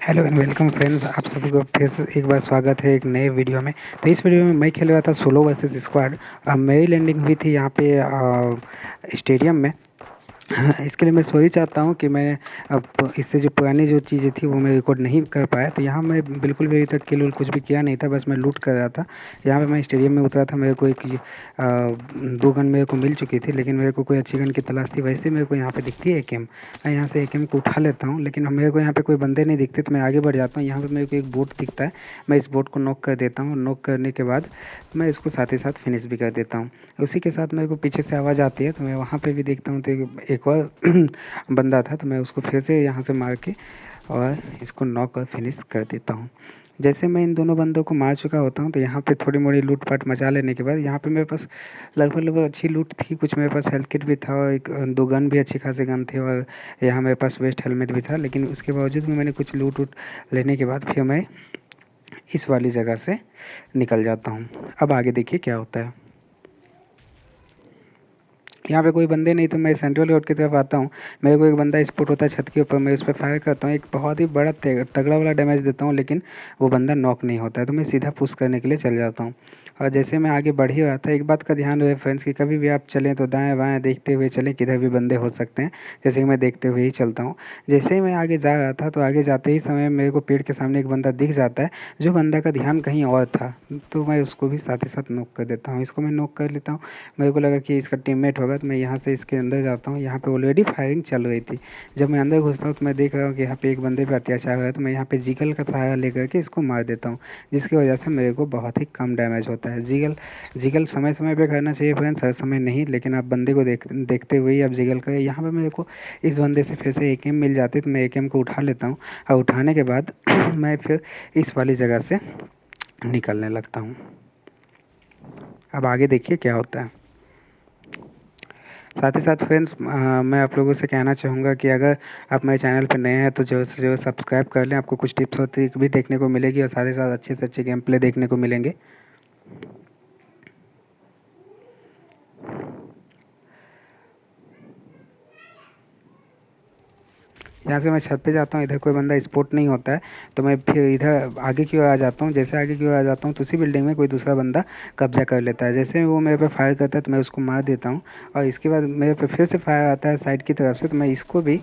Hello and welcome friends, आप सभी को फिर से एक बार स्वागत है एक नए वीडियो में। तो इस वीडियो में मैं खेल रहा था सोलो वर्सेस स्क्वाड। मेरी लैंडिंग हुई थी यहाँ पे स्टेडियम में। हाँ, इसके लिए मैं सॉरी चाहता हूँ कि मैं अब इससे जो पुरानी जो चीज़ें थी वो मैं रिकॉर्ड नहीं कर पाया। तो यहाँ मैं बिल्कुल भी अभी तक किल कुछ भी किया नहीं था, बस मैं लूट कर रहा था। यहाँ पे मैं स्टेडियम में उतरा था, मेरे को एक 2 गन मेरे को मिल चुकी थी, लेकिन मेरे को कोई अच्छी गन की तलाश थी। वैसे मेरे को यहाँ पे दिखती है एकेएम, मैं यहाँ से एकेएम को उठा लेता हूँ, लेकिन मेरे को यहाँ पे कोई बंदे नहीं दिखते तो मैं आगे बढ़ जाता हूँ। यहाँ पे मेरे को एक बोट दिखता है, मैं इस बोट को नॉक कर देता हूँ। नॉक करने के बाद मैं इसको साथ ही साथ फिनिश भी कर देता हूँ। उसी के साथ मेरे को पीछे से आवाज़ आती है, तो मैं वहाँ पे भी देखता हूँ तो एक और बंदा था, तो मैं उसको फिर से यहाँ से मार के और इसको नॉक और फिनिश कर देता हूँ। जैसे मैं इन दोनों बंदों को मार चुका होता हूँ तो यहाँ पे थोड़ी मोड़ी लूट-पाट मचा लेने के बाद यहाँ पे मेरे पास लगभग अच्छी लूट थी। कुछ मेरे पास हेल्थ किट भी था और एक 2 गन भी अच्छी खासी गन थी, और यहाँ मेरे पास वेस्ट हेलमेट भी था। लेकिन उसके बावजूद भी मैंने कुछ लूट-वूट लेने के बाद फिर मैं इस वाली जगह से निकल जाता हूँ। अब आगे देखिए क्या होता है। यहाँ पे कोई बंदे नहीं, तो मैं सेंट्रल रोड की तरफ आता हूँ। मेरे को एक बंदा स्पॉट होता है छत के ऊपर, मैं उस पर फायर करता हूँ, एक बहुत ही बड़ा तगड़ा वाला डैमेज देता हूँ, लेकिन वो बंदा नॉक नहीं होता है। तो मैं सीधा पुश करने के लिए चल जाता हूँ। और जैसे मैं आगे बढ़ ही रहा था, एक बात का ध्यान रहे फ्रेंड्स कि कभी भी आप चलें तो दाएं बाएं देखते हुए चलें, किधर भी बंदे हो सकते हैं। जैसे कि मैं देखते हुए ही चलता हूँ। जैसे ही मैं आगे जा रहा था, तो आगे जाते ही समय मेरे को पेड़ के सामने एक बंदा दिख जाता है, जो बंदा का ध्यान कहीं और था। तो मैं उसको भी साथ ही साथ नॉक कर देता हूँ। इसको मैं नॉक कर लेता हूँ। मेरे को लगा कि इसका टीममेट होगा, तो मैं यहाँ से इसके अंदर जाता हूँ। यहाँ पे ऑलरेडी फायरिंग चल रही थी। जब मैं अंदर घुसता हूँ तो मैं देख रहा हूँ कि यहाँ पे एक बंदे पे अत्याचार हो रहा है, तो मैं यहाँ पे जीगल का सहारा लेकर के इसको मार देता हूँ, जिसकी वजह से मेरे को बहुत ही कम डैमेज होता है। जीगल जीगल समय समय पे करना चाहिए फ्रेंड्स, हर समय नहीं, लेकिन आप बंदे को देखते हुए ही आप जीगल करें। यहाँ पे मेरे को इस बंदे से फिर से एकेएम मिल जाती है, तो मैं एकेएम को उठा लेता हूँ, और उठाने के बाद मैं फिर इस वाली जगह से निकलने लगता हूँ। अब आगे देखिए क्या होता है। साथ ही साथ फ्रेंड्स, मैं आप लोगों से कहना चाहूँगा कि अगर आप मेरे चैनल पर नए हैं तो ज़रूर से ज़रूर सब्सक्राइब कर लें। आपको कुछ टिप्स और ट्रिक भी देखने को मिलेगी, और साथ ही साथ अच्छे से अच्छे गेम प्ले देखने को मिलेंगे। यहाँ से मैं छत पे जाता हूँ, इधर कोई बंदा स्पॉट नहीं होता है, तो मैं फिर इधर आगे की ओर आ जाता हूँ। जैसे आगे की ओर आ जाता हूँ तो उसी बिल्डिंग में कोई दूसरा बंदा कब्जा कर लेता है। जैसे वो मेरे पे फायर करता है तो मैं उसको मार देता हूँ, और इसके बाद मेरे पे फिर से फायर आता है साइड की तरफ से, तो मैं इसको भी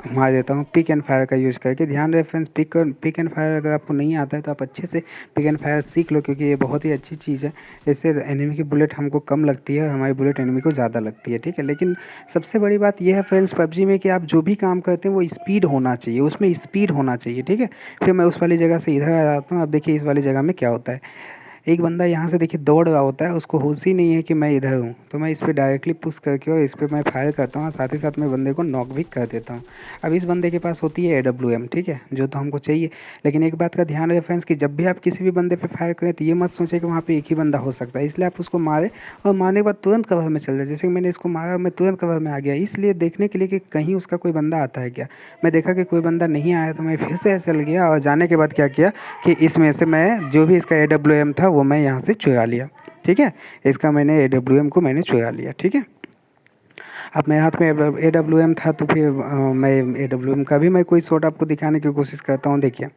मार देता हूँ पिक एंड फायर का यूज़ करके। ध्यान रहे फ्रेंड्स, पिक एंड फायर अगर आपको नहीं आता है तो आप अच्छे से पिक एंड फायर सीख लो, क्योंकि ये बहुत ही अच्छी चीज़ है। इससे एनिमी की बुलेट हमको कम लगती है, हमारी बुलेट एनिमी को ज़्यादा लगती है, ठीक है। लेकिन सबसे बड़ी बात यह है फ्रेंड्स पबजी में कि आप जो भी काम करते हैं वो स्पीड होना चाहिए, उसमें स्पीड होना चाहिए, ठीक है। फिर मैं उस वाली जगह से इधर आ जाता हूँ। अब देखिए इस वाली जगह में क्या होता है। एक बंदा यहाँ से देखिए दौड़ रहा होता है, उसको होश ही नहीं है कि मैं इधर हूँ, तो मैं इस पे डायरेक्टली पुश करके और इस पे मैं फायर करता हूँ, और साथ ही साथ मैं बंदे को नॉक भी कर देता हूँ। अब इस बंदे के पास होती है AWM, ठीक है, जो तो हमको चाहिए। लेकिन एक बात का ध्यान रहे फ्रेंड्स कि जब भी आप किसी भी बंदे पे फायर करें तो ये मत सोचें कि वहाँ पे एक ही बंदा हो सकता है, इसलिए आप उसको मारें और मारने के बाद तुरंत कवर में चल जाए। जैसे कि मैंने इसको मारा, मैं तुरंत कवर में आ गया, इसलिए देखने के लिए कि कहीं उसका कोई बंदा आता है क्या। मैं देखा कि कोई बंदा नहीं आया, तो मैं फिर से चल गया, और जाने के बाद क्या किया कि इसमें से मैं जो भी इसका AWM था वो मैं यहाँ से चुरा लिया, ठीक है। इसका मैंने AWM को मैंने चुरा लिया, ठीक है। अब मेरे हाथ में AWM था, तो फिर मैं AWM का भी मैं कोई शॉट आपको दिखाने की कोशिश करता हूँ। देखिए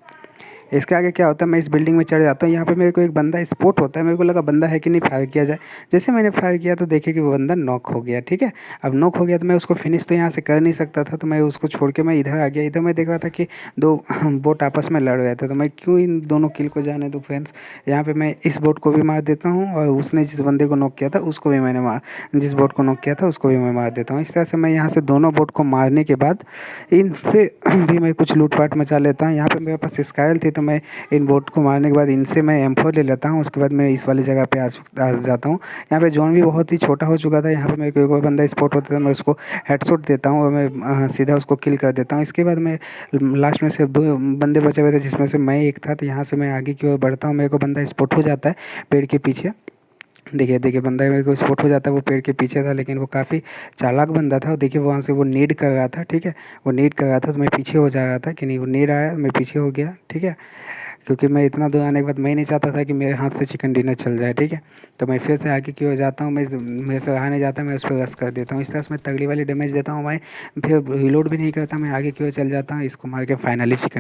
इसके आगे क्या होता है, मैं इस बिल्डिंग में चढ़ जाता हूँ। यहाँ पे मेरे को एक बंदा स्पॉट होता है, मेरे को लगा बंदा है कि नहीं, फायर किया जाए। जैसे मैंने फायर किया तो देखे कि वो बंदा नॉक हो गया, ठीक है। अब नॉक हो गया तो मैं उसको फिनिश तो यहाँ से कर नहीं सकता था, तो मैं उसको छोड़ के मैं इधर आ गया। इधर मैं देख रहा था कि 2 बोट आपस में लड़ रहे थे, तो मैं क्यों इन दोनों किल को जाने दूँ फ्रेंड्स। यहाँ पे मैं इस बोट को भी मार देता हूँ, और उसने जिस बंदे को नॉक किया था उसको भी मैंने जिस बोट को नॉक किया था उसको भी मैं मार देता हूँ। इस तरह से मैं यहाँ से दोनों बोट को मारने के बाद इनसे भी मैं कुछ लूटपाट मचा लेता हूँ। यहाँ पे मेरे पास स्काइल थी, तो मैं इन बोट को मारने के बाद इनसे मैं M4 ले लेता हूँ। उसके बाद मैं इस वाली जगह पे आ जाता हूँ। यहाँ पे जोन भी बहुत ही छोटा हो चुका था। यहाँ पे मेरे को कोई बंदा स्पॉट होता था, मैं उसको हेडशॉट देता हूँ और मैं सीधा उसको किल कर देता हूँ। इसके बाद मैं लास्ट में सिर्फ 2 बंदे बचे हुए थे, जिसमें से मैं एक था। तो यहाँ से मैं आगे की ओर बढ़ता हूँ, मेरे को बंदा स्पॉट हो जाता है पेड़ के पीछे। देखिए देखिए बंदा मेरे को स्पॉट हो जाता है, वो पेड़ के पीछे था, लेकिन वो काफ़ी चालाक बंदा था। देखिए वहाँ से वो नीड कर रहा था, ठीक है। वो नीड कर रहा था, तो मैं पीछे हो जा रहा था कि नहीं, वो नीड आया मैं पीछे हो गया, ठीक है। क्योंकि मैं इतना दूर आने के बाद मैं नहीं चाहता था कि मेरे हाथ से चिकन डिनर चल जाए, ठीक है। तो मैं फिर से आगे की ओर जाता हूँ, मैं मेरे से रहा नहीं जाता, मैं उस पर रश कर देता हूँ। इस तरह से मैं तगड़ी वाली डैमेज देता हूँ, मैं फिर रिलोड भी नहीं करता, मैं आगे की ओर चल जाता हूँ, इसको मार के फाइनली चिकन